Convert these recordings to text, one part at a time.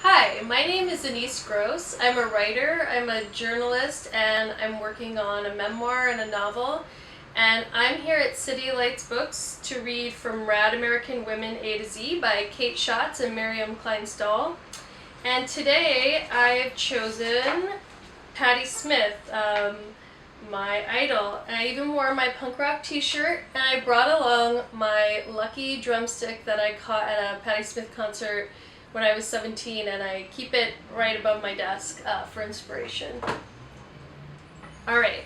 Hi, my name is Anisse Gross. I'm a writer, I'm a journalist, and I'm working on a memoir and a novel. And I'm here at City Lights Books to read from Rad American Women A-Z by Kate Schatz and Miriam Kleinstahl. And today I've chosen Patti Smith, my idol. And I even wore my punk rock t-shirt, and I brought along my lucky drumstick that I caught at a Patti Smith concert when I was 17, and I keep it right above my desk for inspiration. Alright.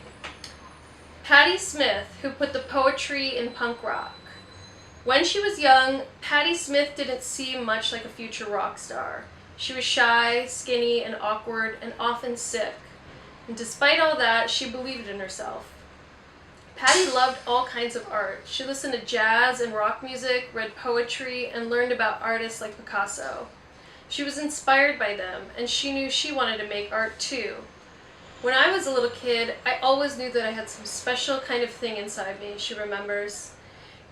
Patti Smith, who put the poetry in punk rock. When she was young, Patti Smith didn't seem much like a future rock star. She was shy, skinny, and awkward, and often sick. And despite all that, she believed in herself. Patti loved all kinds of art. She listened to jazz and rock music, read poetry, and learned about artists like Picasso. She was inspired by them, and she knew she wanted to make art too. When I was a little kid, I always knew that I had some special kind of thing inside me, she remembers.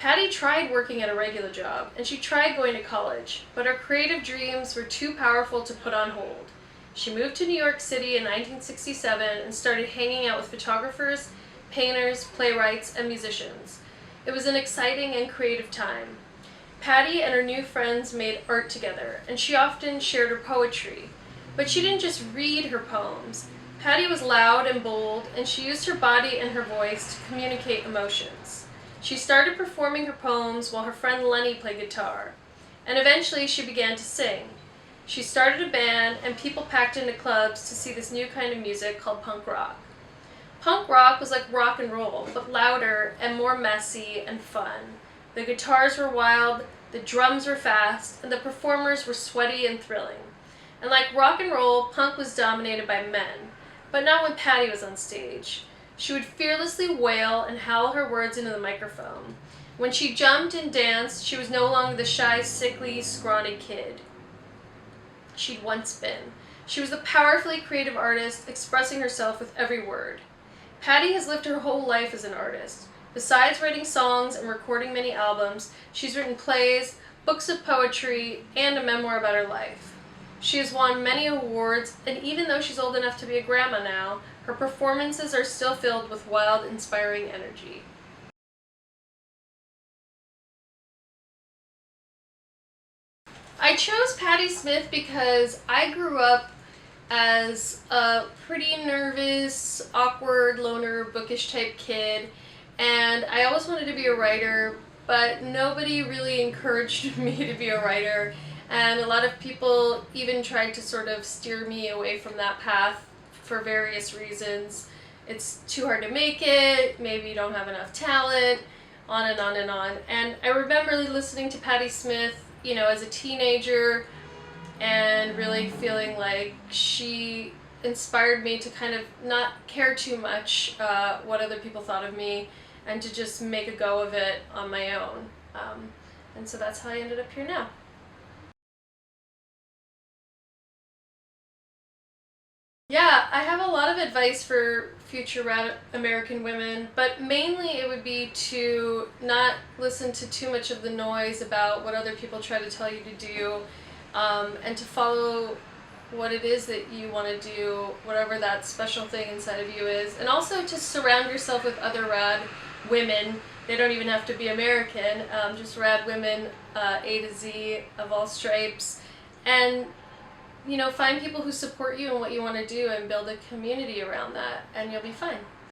Patti tried working at a regular job, and she tried going to college, but her creative dreams were too powerful to put on hold. She moved to New York City in 1967 and started hanging out with photographers, painters, playwrights, and musicians. It was an exciting and creative time. Patti and her new friends made art together, and she often shared her poetry. But she didn't just read her poems. Patti was loud and bold, and she used her body and her voice to communicate emotions. She started performing her poems while her friend Lenny played guitar, and eventually she began to sing. She started a band, and people packed into clubs to see this new kind of music called punk rock. Punk rock was like rock and roll, but louder and more messy and fun. The guitars were wild, the drums were fast, and the performers were sweaty and thrilling. And like rock and roll, punk was dominated by men, but not when Patti was on stage. She would fearlessly wail and howl her words into the microphone. When she jumped and danced, she was no longer the shy, sickly, scrawny kid she'd once been. She was a powerfully creative artist, expressing herself with every word. Patti has lived her whole life as an artist. Besides writing songs and recording many albums, she's written plays, books of poetry, and a memoir about her life. She has won many awards, and even though she's old enough to be a grandma now, her performances are still filled with wild, inspiring energy. I chose Patti Smith because I grew up as a pretty nervous, awkward, loner, bookish type kid, and I always wanted to be a writer, but nobody really encouraged me to be a writer, and a lot of people even tried to sort of steer me away from that path for various reasons. It's too hard to make it, maybe you don't have enough talent, on and on and on. And I remember listening to Patti Smith, as a teenager, and really feeling like she inspired me to kind of not care too much what other people thought of me, and to just make a go of it on my own. And so that's how I ended up here now. Yeah, I have a lot of advice for future Rad American women, but mainly it would be to not listen to too much of the noise about what other people try to tell you to do, and to follow what it is that you want to do, whatever that special thing inside of you is, and also to surround yourself with other rad women. They don't even have to be American, just rad women, A to Z, of all stripes, and find people who support you in what you want to do and build a community around that, and you'll be fine.